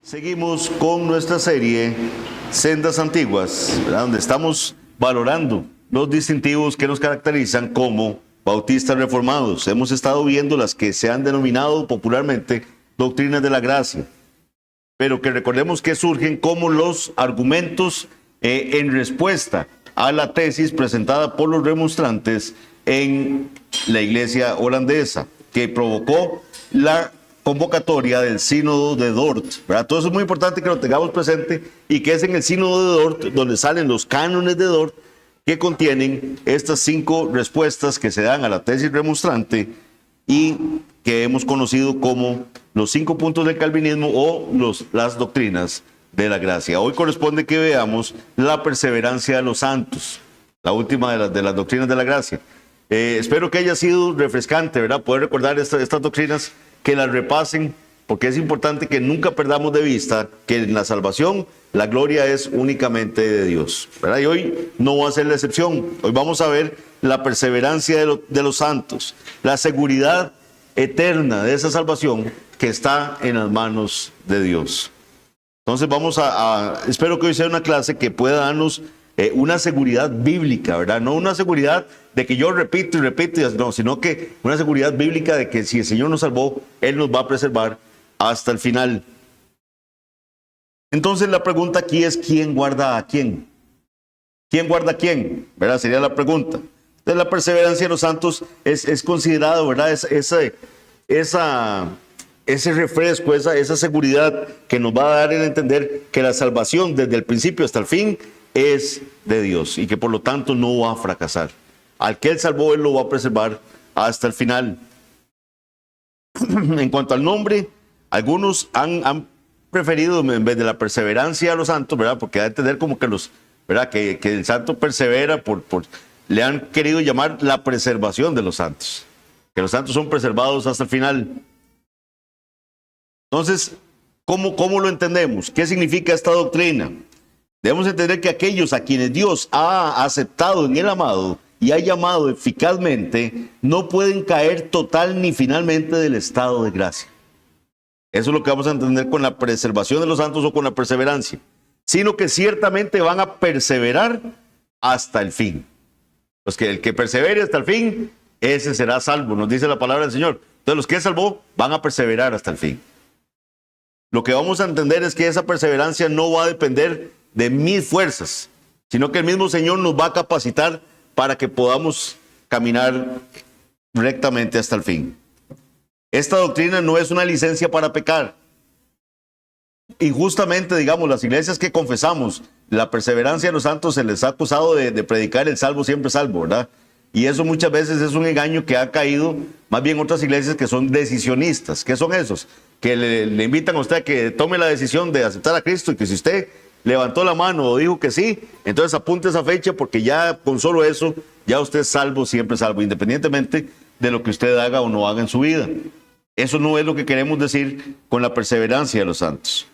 Seguimos con nuestra serie Sendas Antiguas, ¿verdad? Donde estamos valorando los distintivos que nos caracterizan como bautistas reformados. Hemos estado viendo las que se han denominado popularmente doctrinas de la gracia, pero que recordemos que surgen como los argumentos en respuesta a la tesis presentada por los remonstrantes en la iglesia holandesa, que provocó la convocatoria del sínodo de Dort, ¿verdad? Todo eso es muy importante que lo tengamos presente, y que es en el sínodo de Dort donde salen los cánones de Dort, que contienen estas 5 respuestas que se dan a la tesis remonstrante y que hemos conocido como los 5 puntos del calvinismo o las doctrinas de la gracia. Hoy corresponde que veamos la perseverancia de los santos, la última de las doctrinas de la gracia. Espero que haya sido refrescante, ¿verdad? Poder recordar estas doctrinas, que las repasen, porque es importante que nunca perdamos de vista que en la salvación la gloria es únicamente de Dios, ¿verdad? Y hoy no va a ser la excepción. Hoy vamos a ver la perseverancia de los santos, la seguridad eterna de esa salvación que está en las manos de Dios. Entonces espero que hoy sea una clase que pueda darnos una seguridad bíblica, ¿verdad? No una seguridad de que yo repito y repito, no, sino que una seguridad bíblica de que si el Señor nos salvó, Él nos va a preservar hasta el final. Entonces la pregunta aquí es: ¿quién guarda a quién? ¿Quién guarda a quién? ¿Verdad? Sería la pregunta. Entonces la perseverancia de los santos es considerado, ¿verdad? Ese refresco, esa seguridad que nos va a dar el entender que la salvación desde el principio hasta el fin es de Dios y que por lo tanto no va a fracasar. Al que Él salvó, Él lo va a preservar hasta el final. En cuanto al nombre, algunos han preferido, en vez de la perseverancia de los santos, ¿verdad? Porque da a entender como que ¿verdad? Que el santo persevera, le han querido llamar la preservación de los santos, que los santos son preservados hasta el final. Entonces, ¿cómo lo entendemos? ¿Qué significa esta doctrina? Debemos entender que aquellos a quienes Dios ha aceptado en el amado y ha llamado eficazmente, no pueden caer total ni finalmente del estado de gracia. Eso es lo que vamos a entender con la preservación de los santos o con la perseverancia, sino que ciertamente van a perseverar hasta el fin. El que persevere hasta el fin, ese será salvo, nos dice la palabra del Señor. Entonces los que Él salvó van a perseverar hasta el fin. Lo que vamos a entender es que esa perseverancia no va a depender de mis fuerzas, sino que el mismo Señor nos va a capacitar para que podamos caminar rectamente hasta el fin. Esta doctrina no es una licencia para pecar. Injustamente, digamos, las iglesias que confesamos la perseverancia de los santos se les ha acusado de predicar el salvo siempre salvo, ¿verdad? Y eso muchas veces es un engaño que ha caído más bien otras iglesias que son decisionistas. ¿Qué son esos? Que le invitan a usted a que tome la decisión de aceptar a Cristo, y que si usted levantó la mano o dijo que sí, entonces apunte esa fecha, porque ya con solo eso, ya usted es salvo, siempre salvo, independientemente de lo que usted haga o no haga en su vida. Eso no es lo que queremos decir con la perseverancia de los santos.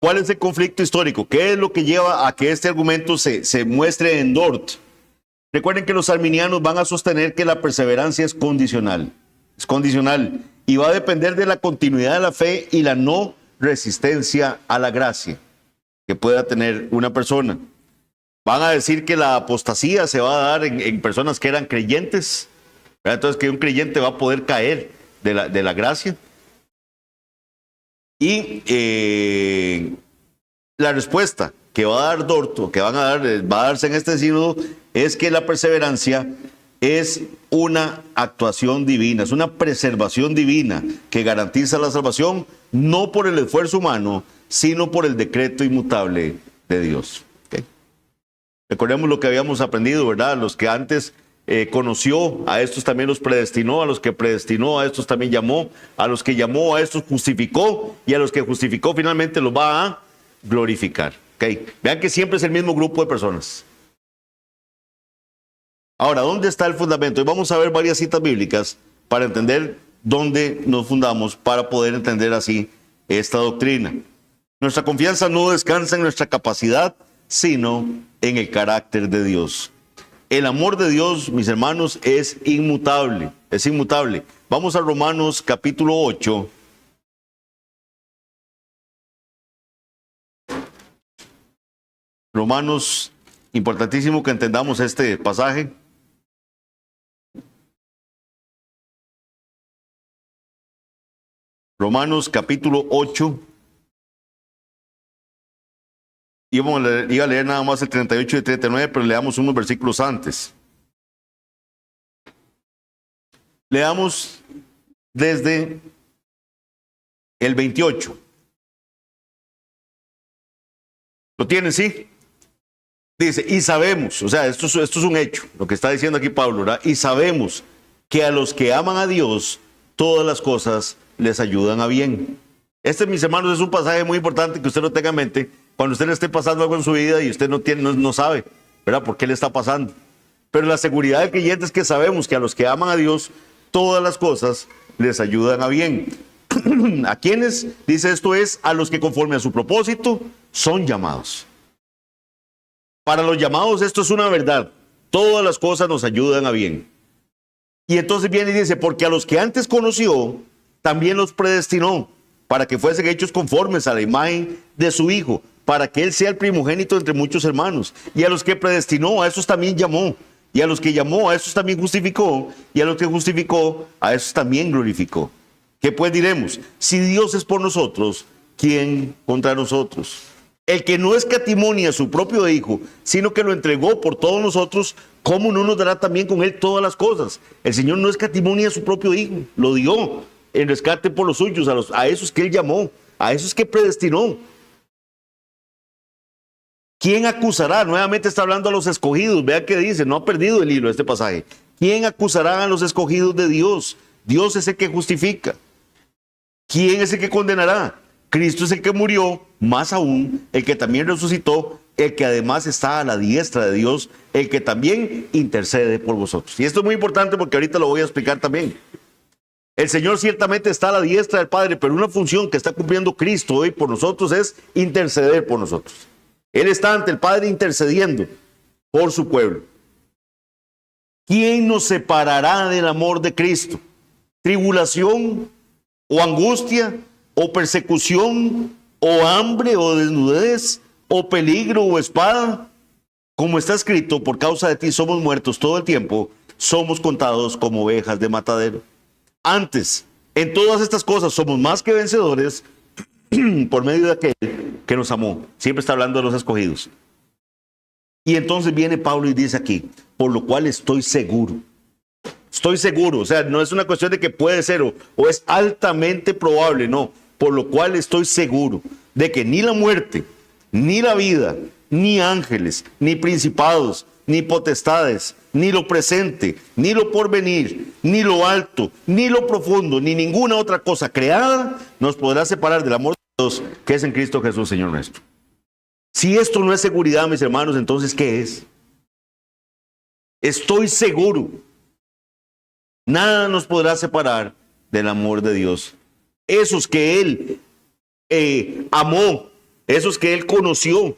¿Cuál es el conflicto histórico? ¿Qué es lo que lleva a que este argumento se muestre en Dort? Recuerden que los arminianos van a sostener que la perseverancia es condicional. Es condicional y va a depender de la continuidad de la fe y la no resistencia a la gracia que pueda tener una persona. Van a decir que la apostasía se va a dar en personas que eran creyentes, ¿verdad? Entonces que un creyente va a poder caer de la gracia. Y la respuesta que va a dar Dort, o que va a darse en este sínodo, es que la perseverancia es una actuación divina, es una preservación divina que garantiza la salvación, no por el esfuerzo humano, sino por el decreto inmutable de Dios. ¿Okay? Recordemos lo que habíamos aprendido, ¿verdad? Los que antes conoció, a estos también los predestinó, a los que predestinó, a estos también llamó, a los que llamó, a estos justificó, y a los que justificó finalmente los va a glorificar. ¿Okay? Vean que siempre es el mismo grupo de personas. Ahora, ¿dónde está el fundamento? Y vamos a ver varias citas bíblicas para entender dónde nos fundamos, para poder entender así esta doctrina. Nuestra confianza no descansa en nuestra capacidad, sino en el carácter de Dios. El amor de Dios, mis hermanos, es inmutable, es inmutable. Vamos a Romanos capítulo 8. Romanos, importantísimo que entendamos este pasaje. Romanos capítulo 8. Iba a leer nada más el 38 y el 39, pero leamos unos versículos antes. Leamos desde el 28. ¿Lo tienen, sí? Dice, y sabemos, o sea, esto es un hecho, lo que está diciendo aquí Pablo, ¿verdad? Y sabemos que a los que aman a Dios, todas las cosas les ayudan a bien. Este, mis hermanos, es un pasaje muy importante que usted lo tenga en mente cuando usted le esté pasando algo en su vida y usted no sabe, ¿verdad?, por qué le está pasando. Pero la seguridad del creyente es que sabemos que a los que aman a Dios, todas las cosas les ayudan a bien. ¿A quiénes? Dice, esto es, a los que conforme a su propósito son llamados. Para los llamados esto es una verdad. Todas las cosas nos ayudan a bien. Y entonces viene y dice, porque a los que antes conoció, también los predestinó, para que fuesen hechos conformes a la imagen de su Hijo, para que Él sea el primogénito entre muchos hermanos. Y a los que predestinó, a esos también llamó. Y a los que llamó, a esos también justificó. Y a los que justificó, a esos también glorificó. ¿Qué pues diremos? Si Dios es por nosotros, ¿quién contra nosotros? El que no escatimó ni a su propio Hijo, sino que lo entregó por todos nosotros, ¿cómo no nos dará también con Él todas las cosas? El Señor no escatimó ni a su propio Hijo, lo dio en rescate por los suyos, a esos que Él llamó, a esos que predestinó. ¿Quién acusará? Nuevamente está hablando a los escogidos. Vea qué dice, no ha perdido el hilo este pasaje. ¿Quién acusará a los escogidos de Dios? Dios es el que justifica. ¿Quién es el que condenará? Cristo es el que murió, más aún, el que también resucitó, el que además está a la diestra de Dios, el que también intercede por vosotros. Y esto es muy importante porque ahorita lo voy a explicar también. El Señor ciertamente está a la diestra del Padre, pero una función que está cumpliendo Cristo hoy por nosotros es interceder por nosotros. Él está ante el Padre intercediendo por su pueblo. ¿Quién nos separará del amor de Cristo? ¿Tribulación o angustia o persecución o hambre o desnudez o peligro o espada? Como está escrito, por causa de ti somos muertos todo el tiempo, somos contados como ovejas de matadero. Antes, en todas estas cosas somos más que vencedores por medio de aquel que nos amó. Siempre está hablando de los escogidos. Y entonces viene Pablo y dice aquí, por lo cual estoy seguro, o sea, no es una cuestión de que puede ser o es altamente probable, no, por lo cual estoy seguro de que ni la muerte, ni la vida, ni ángeles, ni principados, ni potestades, ni lo presente, ni lo porvenir, ni lo alto, ni lo profundo, ni ninguna otra cosa creada nos podrá separar del amor de Dios que es en Cristo Jesús, Señor nuestro. Si esto no es seguridad, mis hermanos, entonces ¿qué es? Estoy seguro. Nada nos podrá separar del amor de Dios. Esos que Él amó, esos que Él conoció,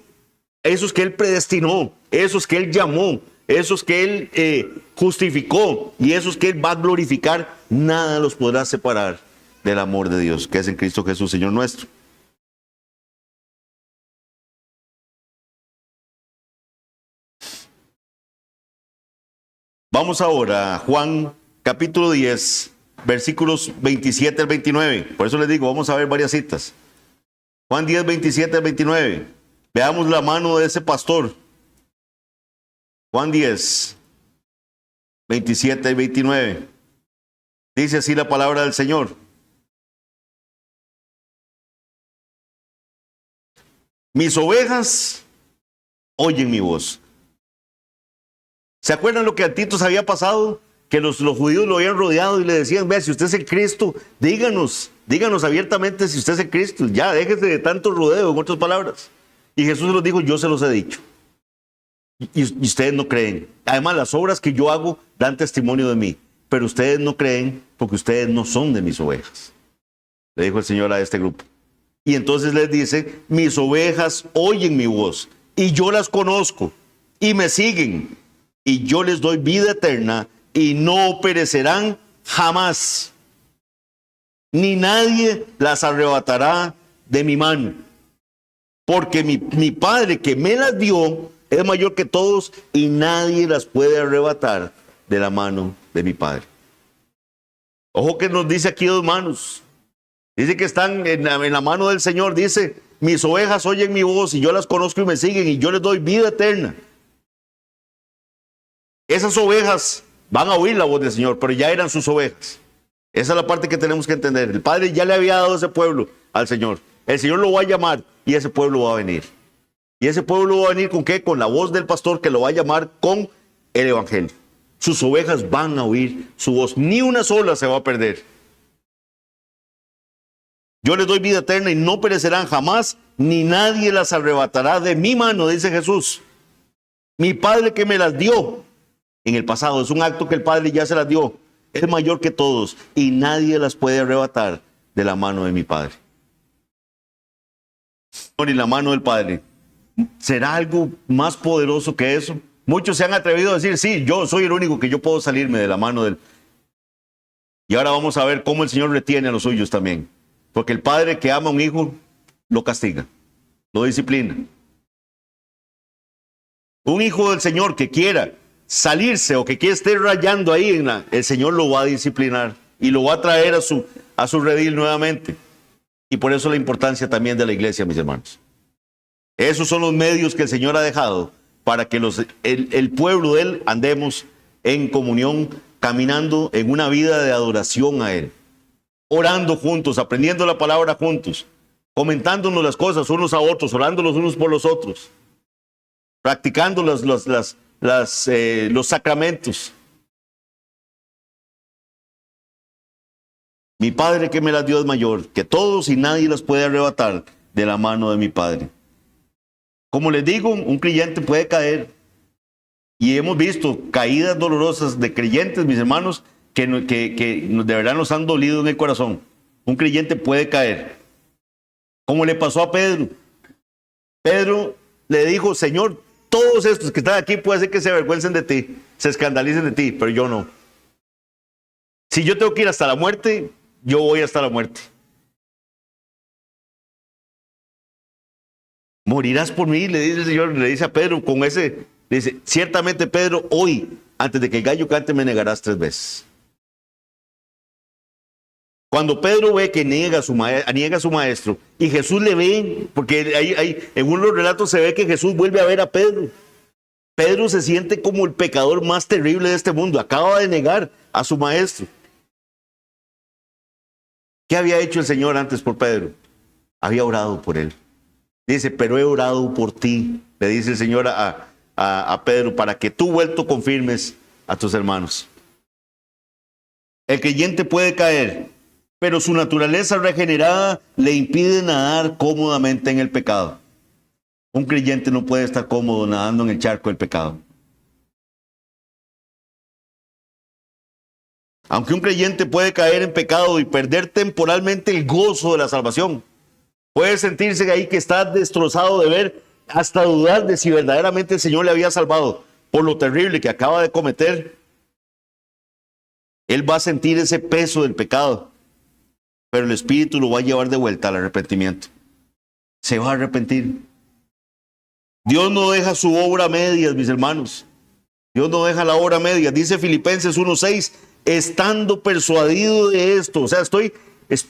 esos que Él predestinó, esos que Él llamó, esos que Él justificó y esos que Él va a glorificar, nada los podrá separar del amor de Dios, que es en Cristo Jesús, Señor nuestro. Vamos ahora a Juan capítulo 10, versículos 27 al 29. Por eso les digo, vamos a ver varias citas. Juan 10, 27 al 29. Veamos la mano de ese pastor. Juan 10, 27 y 29. Dice así la palabra del Señor. Mis ovejas oyen mi voz. ¿Se acuerdan lo que a Tito había pasado? Que los judíos lo habían rodeado y le decían, vea, si usted es el Cristo, díganos abiertamente si usted es el Cristo. Ya, déjese de tanto rodeo, en otras palabras. Y Jesús les dijo, yo se los he dicho. Y ustedes no creen. Además, las obras que yo hago dan testimonio de mí. Pero ustedes no creen porque ustedes no son de mis ovejas. Le dijo el Señor a este grupo. Y entonces les dice, mis ovejas oyen mi voz y yo las conozco y me siguen. y yo les doy vida eterna y no perecerán jamás, ni nadie las arrebatará de mi mano. Porque mi Padre que me las dio es mayor que todos y nadie las puede arrebatar de la mano de mi Padre. Ojo que nos dice aquí dos manos. Dice que están en la mano del Señor. Dice, mis ovejas oyen mi voz y yo las conozco y me siguen y yo les doy vida eterna. Esas ovejas van a oír la voz del Señor, pero ya eran sus ovejas. Esa es la parte que tenemos que entender. El Padre ya le había dado ese pueblo al Señor. El Señor lo va a llamar y ese pueblo va a venir. ¿Y ese pueblo va a venir con qué? Con la voz del pastor que lo va a llamar con el Evangelio. Sus ovejas van a oír su voz. Ni una sola se va a perder. Yo les doy vida eterna y no perecerán jamás, ni nadie las arrebatará de mi mano, dice Jesús. Mi Padre que me las dio en el pasado, es un acto que el Padre ya se las dio. Es mayor que todos y nadie las puede arrebatar de la mano de mi Padre. Y la mano del Padre. ¿Será algo más poderoso que eso? Muchos se han atrevido a decir, sí, yo soy el único que yo puedo salirme de la mano del... Y ahora vamos a ver cómo el Señor retiene a los suyos también. Porque el padre que ama a un hijo, lo castiga, lo disciplina. Un hijo del Señor que quiera salirse o que quiera estar rayando ahí, el Señor lo va a disciplinar y lo va a traer a su redil nuevamente. Y por eso la importancia también de la iglesia, mis hermanos. Esos son los medios que el Señor ha dejado para que el pueblo de Él andemos en comunión, caminando en una vida de adoración a Él. Orando juntos, aprendiendo la palabra juntos, comentándonos las cosas unos a otros, orando los unos por los otros, practicando los sacramentos. Mi Padre que me las dio es mayor que todos y nadie las puede arrebatar de la mano de mi Padre. Como les digo, un creyente puede caer y hemos visto caídas dolorosas de creyentes, mis hermanos, que de verdad nos han dolido en el corazón. Un creyente puede caer. Como le pasó a Pedro. Pedro le dijo, Señor, todos estos que están aquí puede ser que se avergüencen de ti, se escandalicen de ti, pero yo no. Si yo tengo que ir hasta la muerte, yo voy hasta la muerte. Morirás por mí, le dice el Señor, le dice a Pedro con ese, le dice, ciertamente Pedro, hoy, antes de que el gallo cante, me negarás 3 veces. Cuando Pedro ve que niega a su maestro y Jesús le ve, porque en uno de los relatos se ve que Jesús vuelve a ver a Pedro. Pedro se siente como el pecador más terrible de este mundo. Acaba de negar a su maestro. ¿Qué había hecho el Señor antes por Pedro? Había orado por él. Dice, pero he orado por ti, le dice el Señor a Pedro, para que tú vuelto confirmes a tus hermanos. El creyente puede caer, pero su naturaleza regenerada le impide nadar cómodamente en el pecado. Un creyente no puede estar cómodo nadando en el charco del pecado. Aunque un creyente puede caer en pecado y perder temporalmente el gozo de la salvación, puede sentirse ahí que está destrozado de ver, hasta dudar de si verdaderamente el Señor le había salvado por lo terrible que acaba de cometer. Él va a sentir ese peso del pecado, pero el Espíritu lo va a llevar de vuelta al arrepentimiento. Se va a arrepentir. Dios no deja su obra a medias, mis hermanos. Dios no deja la obra a medias. Dice Filipenses 1:6, estando persuadido de esto, o sea,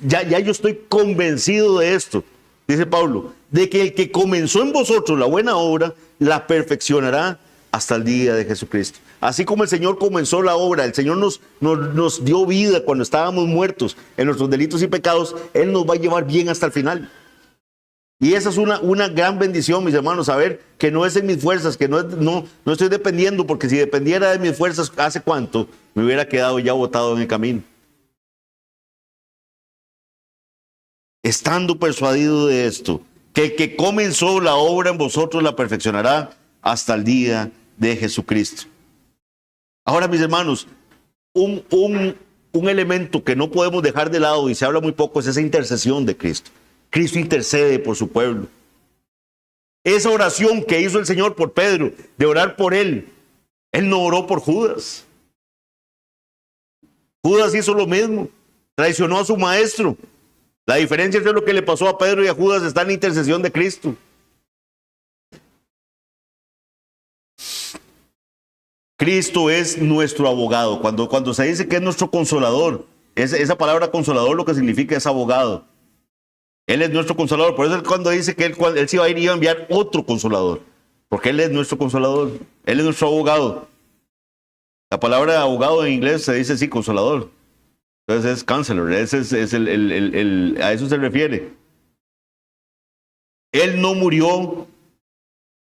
ya yo estoy convencido de esto, dice Pablo, de que el que comenzó en vosotros la buena obra, la perfeccionará hasta el día de Jesucristo. Así como el Señor comenzó la obra, el Señor nos dio vida cuando estábamos muertos en nuestros delitos y pecados, Él nos va a llevar bien hasta el final. Y esa es una gran bendición, mis hermanos, saber que no es en mis fuerzas, que no estoy dependiendo, porque si dependiera de mis fuerzas, ¿hace cuánto me hubiera quedado ya botado en el camino? Estando persuadido de esto, que el que comenzó la obra en vosotros la perfeccionará hasta el día de Jesucristo. Ahora, mis hermanos, un elemento que no podemos dejar de lado y se habla muy poco es esa intercesión de Cristo. Cristo intercede por su pueblo. Esa oración que hizo el Señor por Pedro, de orar por él, Él no oró por Judas. Judas hizo lo mismo, traicionó a su maestro. La diferencia entre lo que le pasó a Pedro y a Judas está en la intercesión de Cristo. Cristo es nuestro abogado. Cuando se dice que es nuestro consolador, esa palabra consolador lo que significa es abogado. Él es nuestro consolador. Por eso cuando dice que él se iba a ir y iba a enviar otro consolador. Porque Él es nuestro consolador. Él es nuestro abogado. La palabra abogado en inglés se dice así, consolador. Entonces es counselor. Ese es a eso se refiere. Él no murió.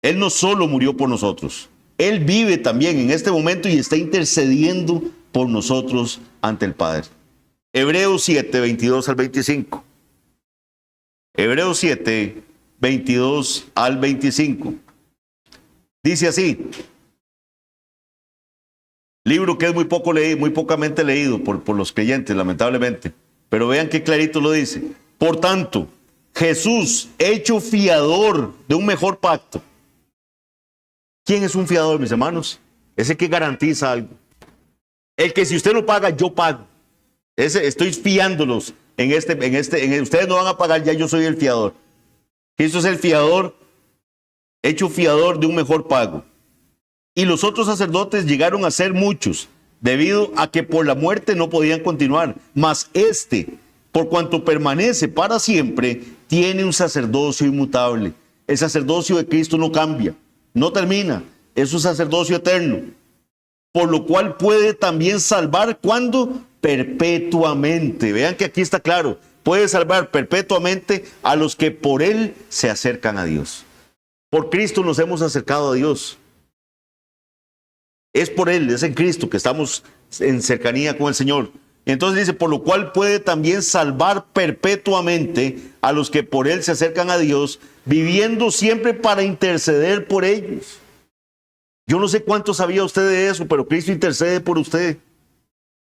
Él no solo murió por nosotros. Él vive también en este momento y está intercediendo por nosotros ante el Padre. Hebreos 7, 22 al 25. Hebreos 7, 22 al 25. Dice así. Libro que es muy pocamente leído por los creyentes, lamentablemente. Pero vean qué clarito lo dice. Por tanto, Jesús, hecho fiador de un mejor pacto. ¿Quién es un fiador, mis hermanos? Ese que garantiza algo. El que si usted no paga, yo pago. Estoy fiándolos ustedes no van a pagar, ya yo soy el fiador. Cristo es el fiador, hecho fiador de un mejor pago. Y los otros sacerdotes llegaron a ser muchos, debido a que por la muerte no podían continuar. Mas por cuanto permanece para siempre, tiene un sacerdocio inmutable. El sacerdocio de Cristo no cambia, no termina, es un sacerdocio eterno. Por lo cual puede también salvar, ¿cuándo? Perpetuamente. Vean que aquí está claro, puede salvar perpetuamente a los que por Él se acercan a Dios. Por Cristo nos hemos acercado a Dios. Es por Él, es en Cristo que estamos en cercanía con el Señor. Entonces dice, por lo cual puede también salvar perpetuamente a los que por Él se acercan a Dios, viviendo siempre para interceder por ellos. Yo no sé cuánto sabía usted de eso, pero Cristo intercede por usted.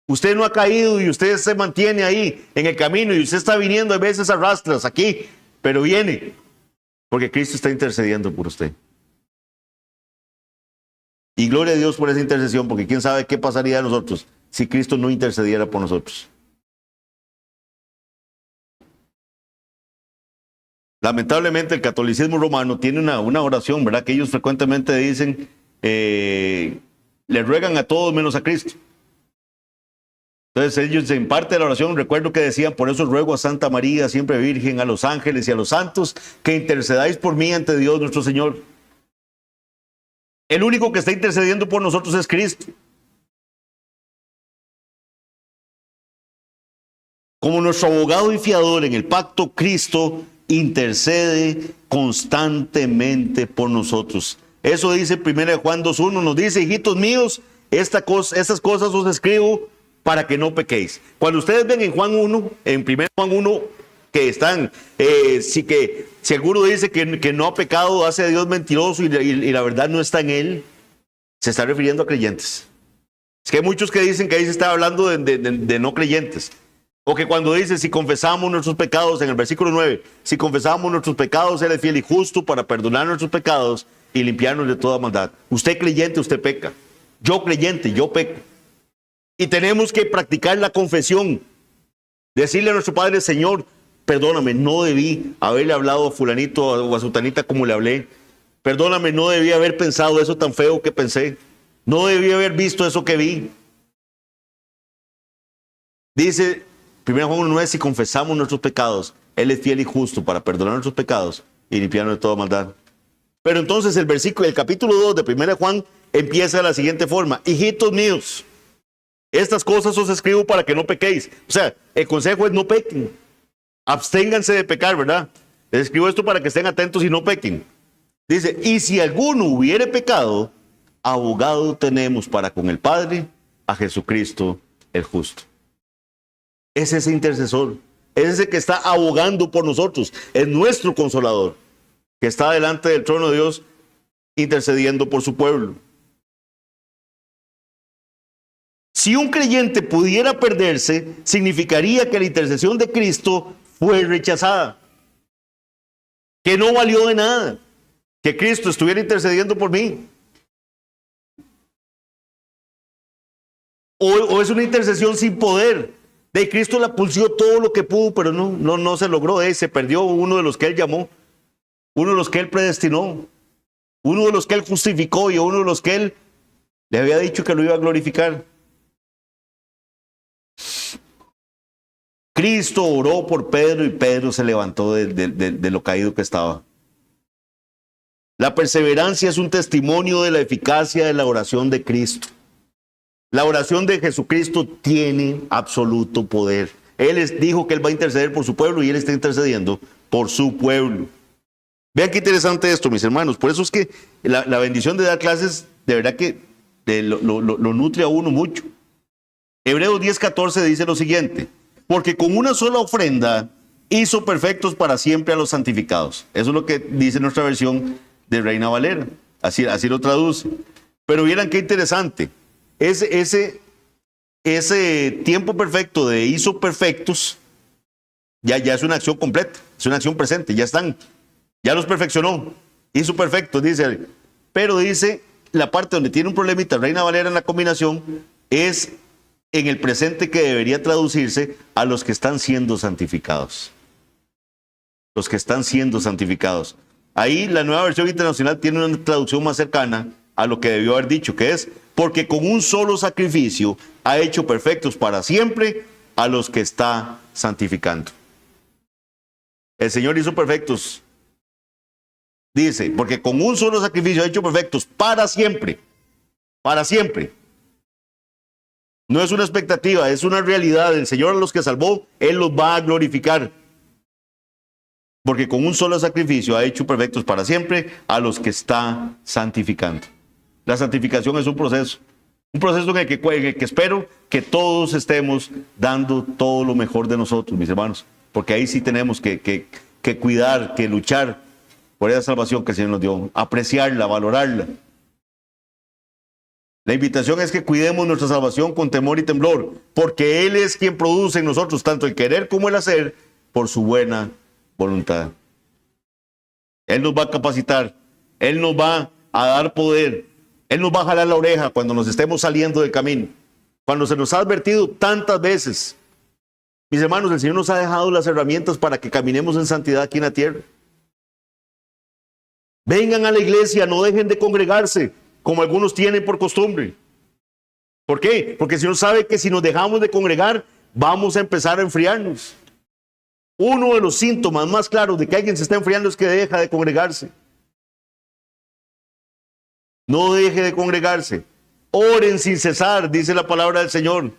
Usted no ha caído y usted se mantiene ahí en el camino y usted está viniendo a veces a rastras aquí, pero viene porque Cristo está intercediendo por usted. Y gloria a Dios por esa intercesión, porque quién sabe qué pasaría de nosotros si Cristo no intercediera por nosotros. Lamentablemente el catolicismo romano tiene una oración, ¿verdad? Que ellos frecuentemente dicen, le ruegan a todos menos a Cristo. Entonces ellos en parte de la oración, recuerdo que decían, por eso ruego a Santa María, siempre Virgen, a los ángeles y a los santos, que intercedáis por mí ante Dios nuestro Señor. El único que está intercediendo por nosotros es Cristo. Como nuestro abogado y fiador en el pacto, Cristo intercede constantemente por nosotros. Eso dice 1 Juan 2:1, nos dice, hijitos míos, estas cosas os escribo para que no pequéis. Cuando ustedes ven en Juan 1, en 1 Juan 1, que están, si alguno dice que no ha pecado, hace a Dios mentiroso y la verdad no está en él, se está refiriendo a creyentes. Es que hay muchos que dicen que ahí se está hablando de no creyentes. O que cuando dice, si confesamos nuestros pecados, en el versículo 9, si confesamos nuestros pecados, Él es fiel y justo para perdonar nuestros pecados y limpiarnos de toda maldad. Usted creyente, usted peca. Yo creyente, yo peco. Y tenemos que practicar la confesión. Decirle a nuestro Padre, Señor, perdóname, no debí haberle hablado a fulanito o a sutanita como le hablé. Perdóname, no debí haber pensado eso tan feo que pensé. No debí haber visto eso que vi. Dice 1 Juan 1:9, si confesamos nuestros pecados, Él es fiel y justo para perdonar nuestros pecados y limpiarnos de toda maldad. Pero entonces el capítulo 2 de 1 Juan empieza de la siguiente forma. Hijitos míos, estas cosas os escribo para que no pequéis. O sea, el consejo es no pequen. Absténganse de pecar, ¿verdad? Les escribo esto para que estén atentos y no pequen. Dice, y si alguno hubiere pecado, abogado tenemos para con el Padre, a Jesucristo el justo. Es ese intercesor, es ese que está abogando por nosotros, es nuestro consolador, que está delante del trono de Dios intercediendo por su pueblo. Si un creyente pudiera perderse, significaría que la intercesión de Cristo fue rechazada, que no valió de nada, que Cristo estuviera intercediendo por mí. o es una intercesión sin poder. De Cristo la pulsió todo lo que pudo, pero no se logró. Se perdió uno de los que Él llamó, uno de los que Él predestinó, uno de los que Él justificó y uno de los que Él le había dicho que lo iba a glorificar. Cristo oró por Pedro y Pedro se levantó de lo caído que estaba. La perseverancia es un testimonio de la eficacia de la oración de Cristo. La oración de Jesucristo tiene absoluto poder. Él dijo que Él va a interceder por su pueblo y Él está intercediendo por su pueblo. Vean qué interesante esto, mis hermanos. Por eso es que la bendición de dar clases, de verdad que lo nutre a uno mucho. Hebreos 10:14 dice lo siguiente: porque con una sola ofrenda hizo perfectos para siempre a los santificados. Eso es lo que dice nuestra versión de Reina Valera. Así lo traduce. Pero vieran qué interesante. Ese tiempo perfecto de hizo perfectos ya es una acción completa, es una acción presente, ya están, ya los perfeccionó, hizo perfectos, dice. Pero dice la parte donde tiene un problemita Reina Valera en la combinación es en el presente, que debería traducirse a los que están siendo santificados. Los que están siendo santificados. Ahí la Nueva Versión Internacional tiene una traducción más cercana a lo que debió haber dicho, que es: porque con un solo sacrificio ha hecho perfectos para siempre a los que está santificando. El Señor hizo perfectos. Dice, porque con un solo sacrificio ha hecho perfectos para siempre. Para siempre. No es una expectativa, es una realidad. El Señor a los que salvó, Él los va a glorificar. Porque con un solo sacrificio ha hecho perfectos para siempre a los que está santificando. La santificación es un proceso en el que espero que todos estemos dando todo lo mejor de nosotros, mis hermanos. Porque ahí sí tenemos que cuidar, que luchar por esa salvación que el Señor nos dio, apreciarla, valorarla. La invitación es que cuidemos nuestra salvación con temor y temblor, porque Él es quien produce en nosotros tanto el querer como el hacer por su buena voluntad. Él nos va a capacitar, Él nos va a dar poder, Él nos va a jalar la oreja cuando nos estemos saliendo del camino, cuando se nos ha advertido tantas veces. Mis hermanos, el Señor nos ha dejado las herramientas para que caminemos en santidad aquí en la tierra. Vengan a la iglesia, no dejen de congregarse, como algunos tienen por costumbre. ¿Por qué? Porque el Señor sabe que si nos dejamos de congregar, vamos a empezar a enfriarnos. Uno de los síntomas más claros de que alguien se está enfriando es que deja de congregarse. No deje de congregarse. Oren sin cesar, dice la palabra del Señor.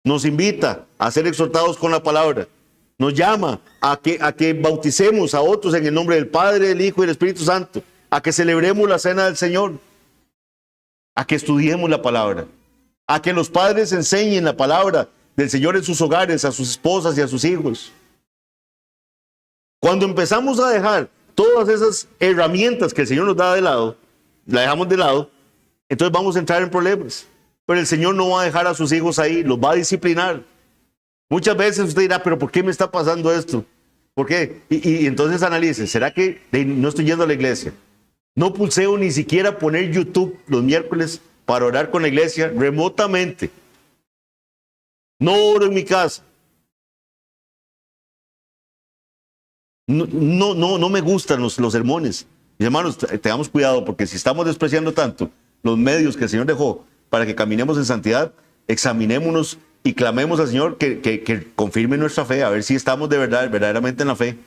Nos invita a ser exhortados con la palabra. Nos llama a que bauticemos a otros en el nombre del Padre, del Hijo y del Espíritu Santo. A que celebremos la cena del Señor. A que estudiemos la palabra. A que los padres enseñen la palabra del Señor en sus hogares, a sus esposas y a sus hijos. Cuando empezamos a dejar todas esas herramientas que el Señor nos da de lado, la dejamos de lado, entonces vamos a entrar en problemas. Pero el Señor no va a dejar a sus hijos ahí, los va a disciplinar. Muchas veces usted dirá, pero ¿por qué me está pasando esto? ¿Por qué? Y entonces analice, ¿será que no estoy yendo a la iglesia? No pulseo ni siquiera poner YouTube los miércoles para orar con la iglesia remotamente. No oro en mi casa. No me gustan los sermones. Mis hermanos, tengamos cuidado, porque si estamos despreciando tanto los medios que el Señor dejó para que caminemos en santidad, examinémonos y clamemos al Señor que confirme nuestra fe, a ver si estamos verdaderamente en la fe.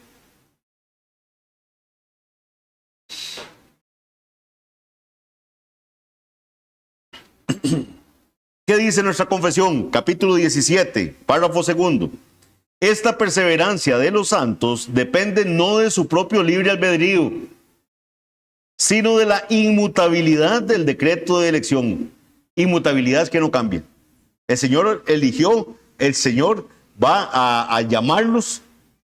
¿Qué dice nuestra confesión? Capítulo 17, párrafo segundo. Esta perseverancia de los santos depende no de su propio libre albedrío, sino de la inmutabilidad del decreto de elección. Inmutabilidad es que no cambia. El Señor eligió, el Señor va a llamarlos,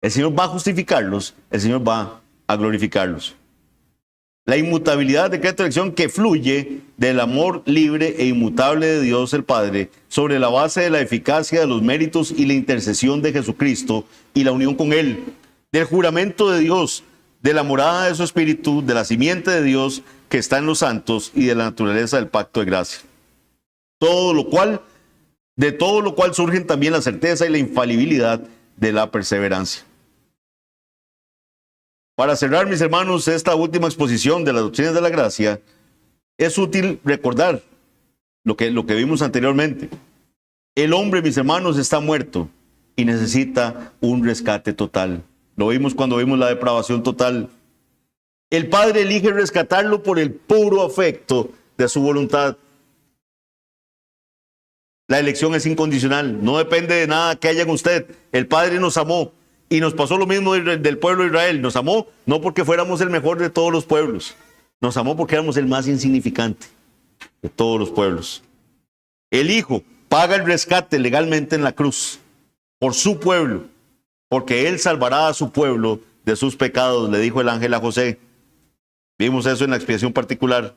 el Señor va a justificarlos, el Señor va a glorificarlos. La inmutabilidad del decreto de elección que fluye del amor libre e inmutable de Dios el Padre sobre la base de la eficacia de los méritos y la intercesión de Jesucristo y la unión con Él, del juramento de Dios de la morada de su espíritu, de la simiente de Dios que está en los santos y de la naturaleza del pacto de gracia. De todo lo cual surgen también la certeza y la infalibilidad de la perseverancia. Para cerrar, mis hermanos, esta última exposición de las doctrinas de la gracia, es útil recordar lo que vimos anteriormente. El hombre, mis hermanos, está muerto y necesita un rescate total. Lo vimos cuando vimos la depravación total. El Padre elige rescatarlo por el puro afecto de su voluntad. La elección es incondicional, no depende de nada que haya en usted. El Padre nos amó y nos pasó lo mismo del pueblo de Israel. Nos amó no porque fuéramos el mejor de todos los pueblos, nos amó porque éramos el más insignificante de todos los pueblos. El Hijo paga el rescate legalmente en la cruz por su pueblo, porque Él salvará a su pueblo de sus pecados, le dijo el ángel a José. Vimos eso en la expiación particular.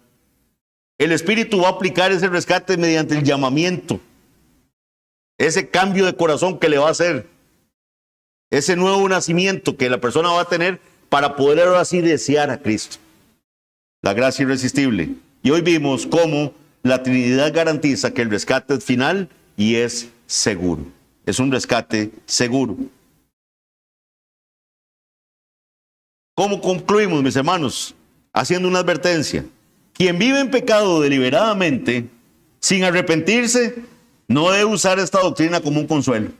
El Espíritu va a aplicar ese rescate mediante el llamamiento, ese cambio de corazón que le va a hacer, ese nuevo nacimiento que la persona va a tener para poder ahora sí desear a Cristo. La gracia irresistible. Y hoy vimos cómo la Trinidad garantiza que el rescate es final y es seguro. Es un rescate seguro. ¿Cómo concluimos, mis hermanos? Haciendo una advertencia. Quien vive en pecado deliberadamente, sin arrepentirse, no debe usar esta doctrina como un consuelo.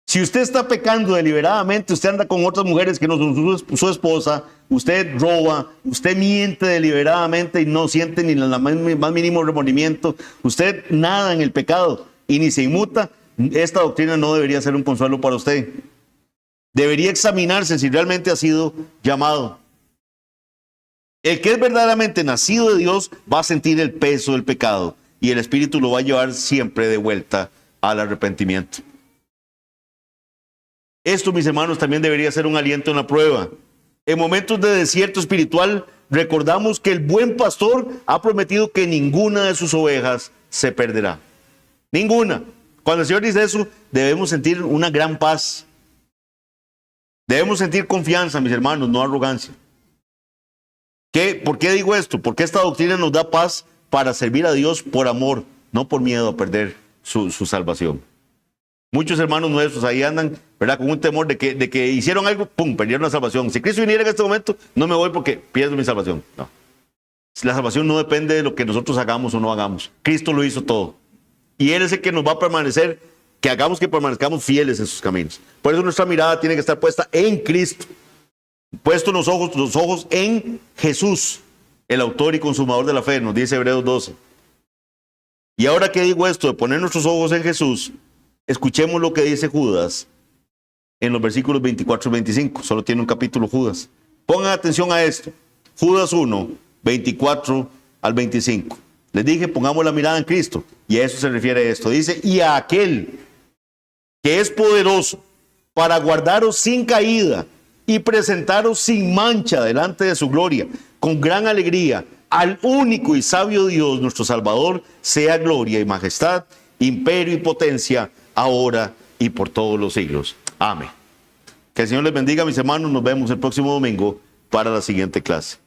Si usted está pecando deliberadamente, usted anda con otras mujeres que no son su esposa, usted roba, usted miente deliberadamente y no siente ni el más mínimo remordimiento, usted nada en el pecado y ni se inmuta, esta doctrina no debería ser un consuelo para usted. Debería examinarse si realmente ha sido llamado. El que es verdaderamente nacido de Dios va a sentir el peso del pecado y el Espíritu lo va a llevar siempre de vuelta al arrepentimiento. Esto, mis hermanos, también debería ser un aliento en la prueba. En momentos de desierto espiritual, recordamos que el buen pastor ha prometido que ninguna de sus ovejas se perderá. Ninguna. Cuando el Señor dice eso, debemos sentir una gran paz. Debemos sentir confianza, mis hermanos, no arrogancia. ¿Por qué digo esto? Porque esta doctrina nos da paz para servir a Dios por amor, no por miedo a perder su salvación. Muchos hermanos nuestros ahí andan, ¿verdad?, con un temor de que hicieron algo, ¡pum!, perdieron la salvación. Si Cristo viniera en este momento, no me voy porque pierdo mi salvación. No. La salvación no depende de lo que nosotros hagamos o no hagamos. Cristo lo hizo todo. Y Él es el que nos va a permanecer, que hagamos que permanezcamos fieles en sus caminos. Por eso nuestra mirada tiene que estar puesta en Cristo. Puesto los ojos en Jesús, el autor y consumador de la fe, nos dice Hebreos 12. Y ahora que digo esto de poner nuestros ojos en Jesús, escuchemos lo que dice Judas en los versículos 24 y 25. Solo tiene un capítulo Judas. Pongan atención a esto. Judas 1, 24 al 25. Les dije, pongamos la mirada en Cristo. Y a eso se refiere esto. Dice, y a aquel que es poderoso para guardaros sin caída y presentaros sin mancha delante de su gloria, con gran alegría, al único y sabio Dios, nuestro Salvador, sea gloria y majestad, imperio y potencia, ahora y por todos los siglos. Amén. Que el Señor les bendiga, mis hermanos. Nos vemos el próximo domingo para la siguiente clase.